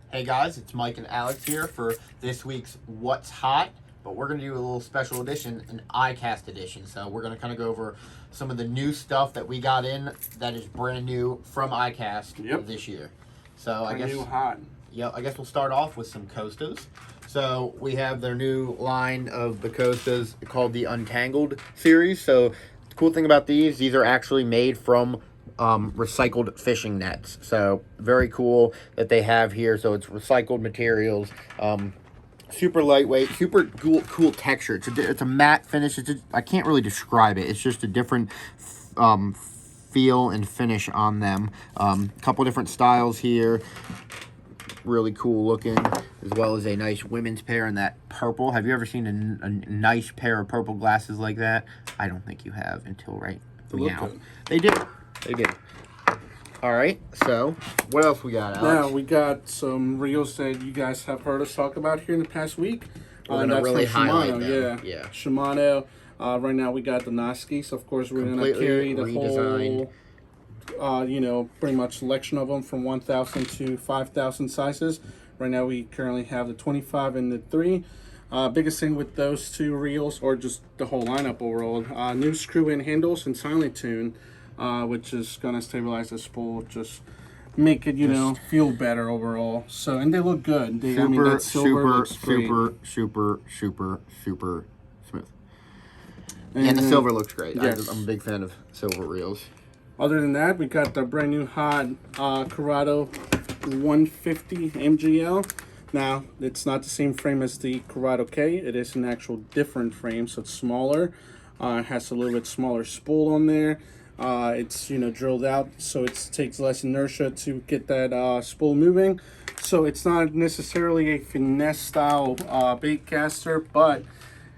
Hey guys, it's Mike and Alex here for this week's What's Hot, but we're going to do a little special edition, an ICAST edition. So we're going to kind of go over some of the new stuff that we got in that is brand new from ICAST this year. So I guess hot. Yeah, I guess we'll start off with some Costas. So we have their new line of the Costas called the Untangled series. So the cool thing about these are actually made from recycled fishing nets. So very cool that they have here. So it's recycled materials, super lightweight, super cool texture. It's a matte finish. I can't really describe it. It's just a different feel and finish on them. Couple different styles here. Really cool looking, as well as a nice women's pair in that purple. Have you ever seen a nice pair of purple glasses like that? I don't think you have until right now. They did. All right, so what else we got, Alex? Now, we got some reels that you guys have heard us talk about here in the past week. We're going to really highlight them. Yeah. Shimano. Right now, we got the Noskis. Of course, we're going to carry the whole, pretty much selection of them from 1,000 to 5,000 sizes. Right now, we currently have the 25 and the 3. Biggest thing with those two reels, or just the whole lineup overall, new screw-in handles and silent tune. Which is going to stabilize the spool, just make it, feel better overall. So, and they look good. Super smooth. And the silver looks great. Yes. I'm a big fan of silver reels. Other than that, we got the brand new hot Corrado 150 MGL. Now, it's not the same frame as the Corrado K. It is an actual different frame, so it's smaller. It has a little bit smaller spool on there. It's drilled out, so it takes less inertia to get that spool moving. So it's not necessarily a finesse style bait caster, but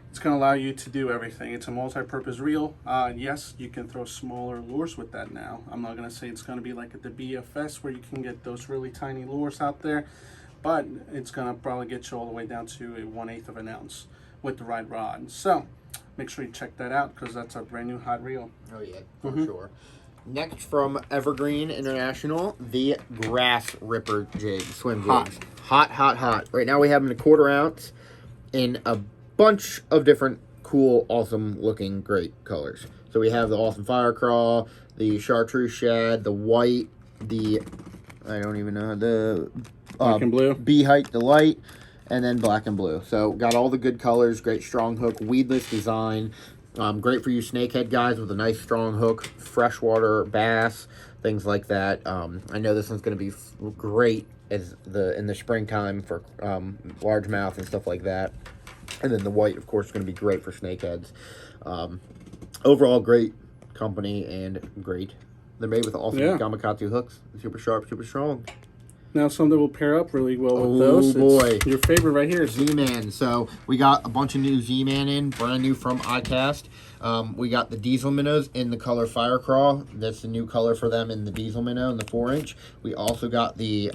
it's going to allow you to do everything. It's a multi-purpose reel. Yes, you can throw smaller lures with that now. I'm not going to say it's going to be like at the BFS where you can get those really tiny lures out there, but it's going to probably get you all the way down to a 1/8 of an ounce with the right rod. So make sure you check that out because that's a brand new hot reel. Oh yeah, for sure. Next from Evergreen International, the Grass Ripper jig, swim jigs. Hot. Right now we have them in a 1/4 ounce in a bunch of different cool, awesome looking, great colors. So we have the awesome fire crawl, the chartreuse shad, the white, the Black and blue, bee height delight, and then black and blue. So got all the good colors, great strong hook, weedless design. Great for you snakehead guys with a nice strong hook, freshwater bass, things like that. I know this one's going to be great in the springtime for largemouth and stuff like that. And then the white, of course, is going to be great for snakeheads. Overall, great company and great. They're made with awesome Gamakatsu hooks. Super sharp, super strong. Now something will pair up really well with those. Oh boy. It's your favorite right here. Z-Man. So we got a bunch of new Z-Man in, brand new from ICAST. We got the Diesel Minnows in the color Fire Crawl. That's the new color for them in the Diesel Minnow in the 4-inch. We also got the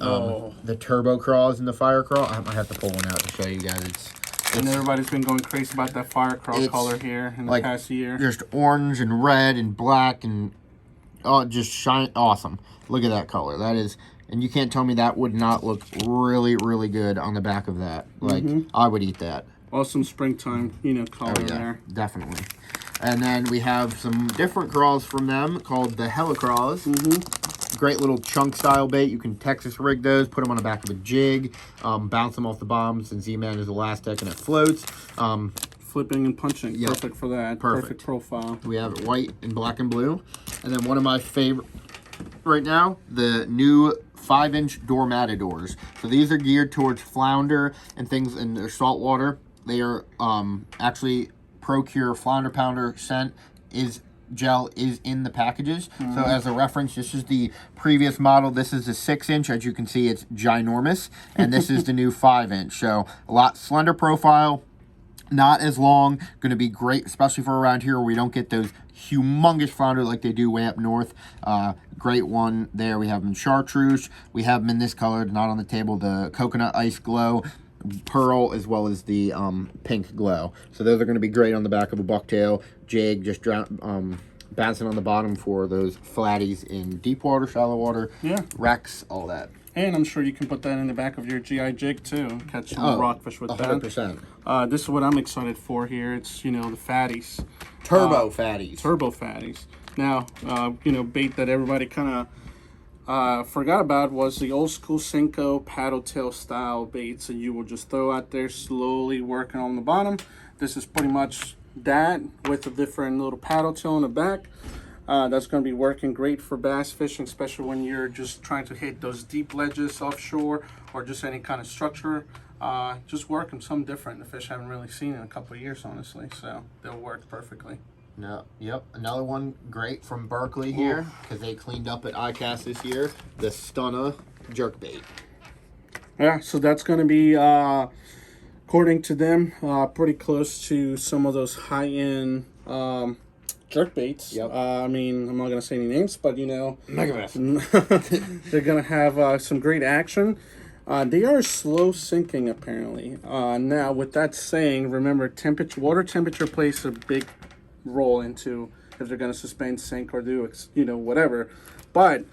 Turbo Craws in the Fire Crawl. I might have to pull one out to show you guys. And everybody's been going crazy about that Fire Crawl color here in the past year. Just orange and red and black and just shine awesome. Look at that color. That is. And you can't tell me that would not look really, really good on the back of that. Like, I would eat that. Awesome springtime, color there. Definitely. And then we have some different crawls from them called the Hella Craws. Great little chunk style bait. You can Texas rig those, put them on the back of a jig, bounce them off the bottom since Z-Man is elastic and it floats. Flipping and punching. Yep. Perfect for that. Perfect profile. We have it white and black and blue. And then one of my favorite right now, the new 5-inch door matadors. So these are geared towards flounder and things in their saltwater. They are actually Procure Flounder Pounder scent gel is in the packages. So as a reference, this is the previous model. This is a 6-inch. As you can see, it's ginormous. And this is the new 5-inch. So a lot slender profile. Not as long, going to be great, especially for around here where we don't get those humongous flounder like they do way up north. Great one there. We have them in chartreuse. We have them in this color, not on the table, the coconut ice glow, pearl, as well as the pink glow. So those are going to be great on the back of a bucktail jig, just bouncing on the bottom for those flatties in deep water, shallow water, wrecks, all that. And I'm sure you can put that in the back of your GI jig too. Catch some rockfish with 100%. that. This is what I'm excited for here. It's, you know, the fatties. Turbo fatties. Turbo fatties. Now, you know, bait that everybody kind of forgot about was the old school Senko paddle tail style baits that you will just throw out there, slowly working on the bottom. This is pretty much that with a different little paddle tail in the back. That's going to be working great for bass fishing, especially when you're just trying to hit those deep ledges offshore or just any kind of structure. Just working something different. The fish haven't really seen in a couple of years, honestly, so they'll work perfectly. No, yep. Another one great from Berkley here, because they cleaned up at ICAST this year. The Stunna jerkbait. Yeah, so that's going to be, according to them, pretty close to some of those high-end jerkbaits. Yep. I mean, I'm not going to say any names, but, you know, Megabass. they're going to have some great action. They are slow sinking, apparently. Now, with that saying, remember, water temperature plays a big role into if they're going to suspend, sink, or do, you know, whatever. But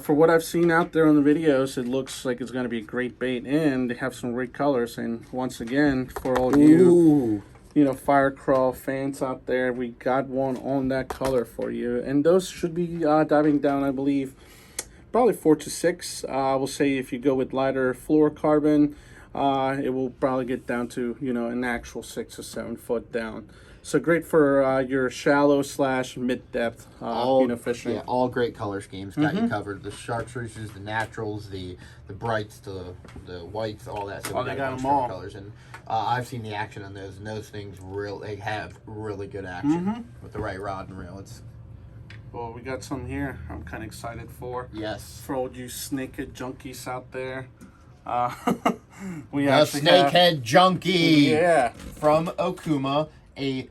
for what I've seen out there on the videos, it looks like it's going to be a great bait, and they have some great colors. And once again, for all you know, fire crawl fans out there, we got one on that color for you, and those should be diving down, I believe, probably 4 to 6. I will say if you go with lighter fluorocarbon, it will probably get down to, you know, an actual 6 or 7 foot down. So great for your shallow / mid depth you know, fishing. Yeah, all great color schemes. Got you covered. The chartreuses, the naturals, the brights, the whites, all that. So they got them all. Colors, and I've seen the action on those, and those things they have really good action with the right rod and reel. Well, we got some here I'm kind of excited for. Yes. For all you snakehead junkies out there. We the actually snakehead junkie. Yeah. From Okuma, a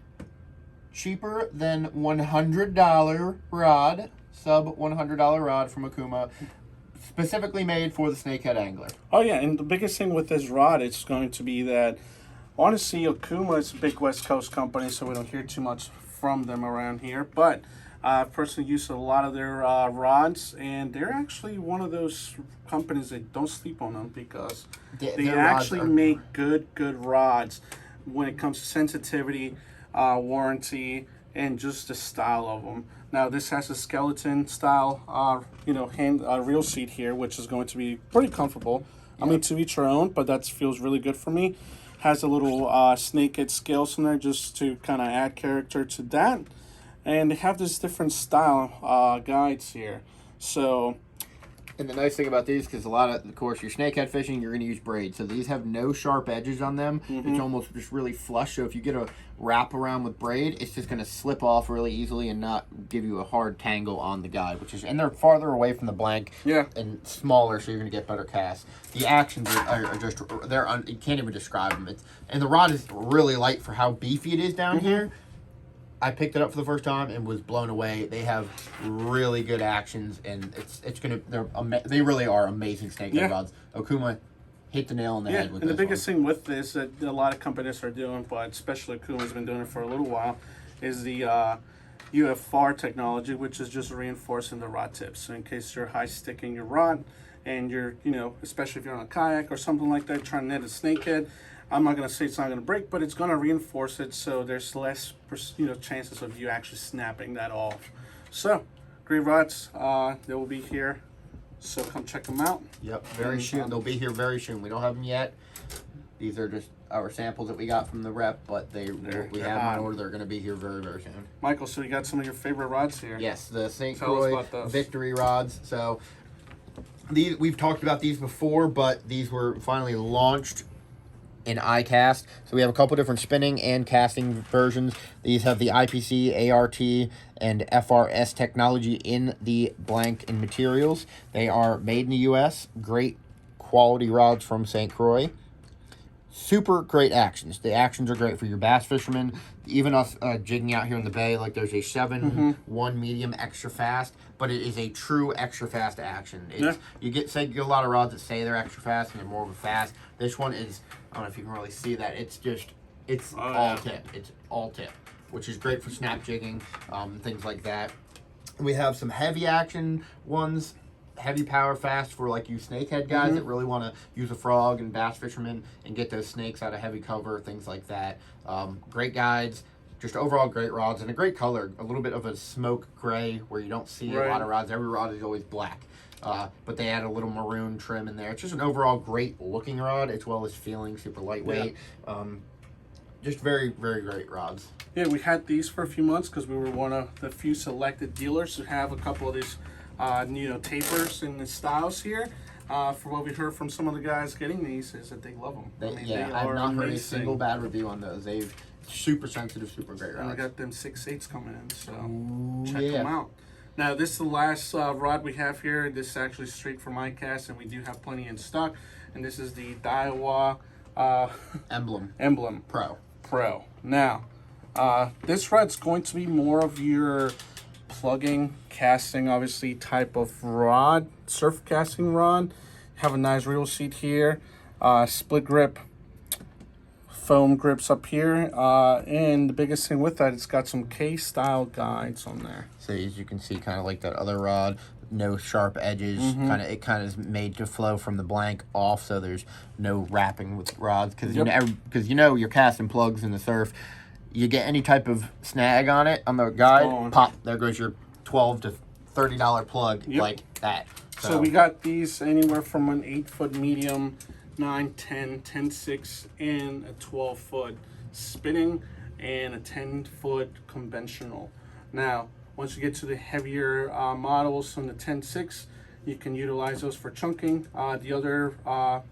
cheaper than $100 rod, sub $100 rod from Okuma, specifically made for the snakehead angler. Oh yeah, and the biggest thing with this rod is going to be that, honestly, Okuma is a big West Coast company, so we don't hear too much from them around here. But I've personally used a lot of their rods, and they're actually one of those companies that don't sleep on them, because they actually make good rods when it comes to sensitivity, warranty, and just the style of them. Now this has a skeleton style, you know, reel seat here, which is going to be pretty comfortable. I mean, to each your own, but that feels really good for me. Has a little snakehead scales in there just to kind of add character to that. And they have this different style guides here. So, and the nice thing about these, because of course, your snakehead fishing, you're going to use braid. So these have no sharp edges on them. It's almost just really flush. So if you get a wrap around with braid, it's just going to slip off really easily and not give you a hard tangle on the guide, and they're farther away from the blank and smaller, so you're going to get better casts. The actions are just, you can't even describe them. And the rod is really light for how beefy it is down here. I picked it up for the first time and was blown away. They have really good actions, and they really are amazing snakehead rods. Okuma hit the nail on the head with this. And the biggest thing with this that a lot of companies are doing, but especially Okuma's been doing it for a little while, is the UFR technology, which is just reinforcing the rod tips. So in case you're high sticking your rod, and you're, you know, especially if you're on a kayak or something like that, trying to net a snakehead, I'm not going to say it's not going to break, but it's going to reinforce it, so there's less, you know, chances of you actually snapping that off. So, great rods. They will be here, so come check them out. Yep, very soon. They'll be here very soon. We don't have them yet. These are just our samples that we got from the rep, but we have them on order. They're going to be here very, very soon. Michael, so you got some of your favorite rods here. Yes, the St. Croix Victory rods. So, we've talked about these before, but these were finally launched in ICAST. So we have a couple different spinning and casting versions. These have the IPC, ART, and FRS technology in the blank and materials. They are made in the US. Great quality rods from St. Croix. Super great actions. The actions are great for your bass fishermen. Even us jigging out here in the bay, like there's a 7-1 medium extra fast, but it is a true extra fast action. You get a lot of rods that say they're extra fast and they're more of a fast. This one is, I don't know if you can really see that. It's all tip. It's all tip, which is great for snap jigging, things like that. We have some heavy action ones. heavy power fast for like you snakehead guys that really want to use a frog, and bass fishermen and get those snakes out of heavy cover, things like that. Great guides. Just overall great rods and a great color. A little bit of a smoke gray where you don't see a lot of rods. Every rod is always black. But they add a little maroon trim in there. It's just an overall great looking rod as well as feeling super lightweight. Just very, very great rods. Yeah, we had these for a few months because we were one of the few selected dealers who have a couple of these tapers in the styles here. For what we heard from some of the guys getting these is that they love them. I've not heard a single bad review on those. They've super sensitive, super great rods. And I got them 6/8s coming in, so check them out. Now, this is the last rod we have here. This is actually straight from ICAST, and we do have plenty in stock. And this is the Daiwa Emblem Pro. Now, this rod's going to be more of your plugging, casting, obviously, type of rod, surf casting rod. Have a nice reel seat here, split grip, foam grips up here, and the biggest thing with that, it's got some K-style guides on there. So as you can see, kind of like that other rod, no sharp edges. It kind of is made to flow from the blank off, so there's no wrapping with rods because you're casting plugs in the surf. You get any type of snag on it on the guide, pop, there goes your $12 to $30 plug like that. So we got these anywhere from an 8-foot medium, 9, 10, 10/6, and a 12-foot spinning, and a 10-foot conventional. Now, once you get to the heavier models from the 10/6, you can utilize those for chunking. The other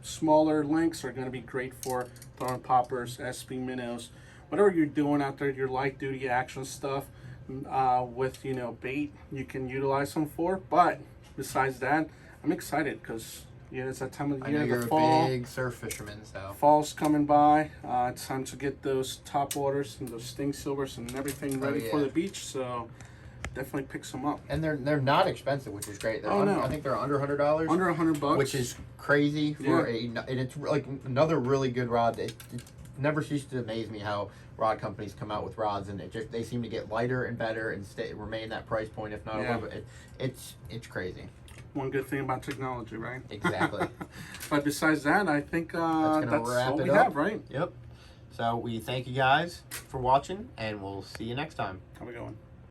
smaller lengths are going to be great for throwing poppers, SB minnows, whatever you're doing out there, your light duty action stuff with bait, you can utilize them for. But besides that, I'm excited because it's that time of the year. You're fall, a big surf fisherman, so fall's coming by. It's time to get those top waters and those sting silvers and everything ready for the beach. So definitely pick some up. And they're not expensive, which is great. I think they're under $100. Under $100, which is crazy for and it's like another really good rod. It never ceases to amaze me how rod companies come out with rods, and they seem to get lighter and better and remain that price point, if not above it. It's crazy. One good thing about technology, right? Exactly. But besides that, I think that's all we have, right? Yep. So we thank you guys for watching, and we'll see you next time. How we going?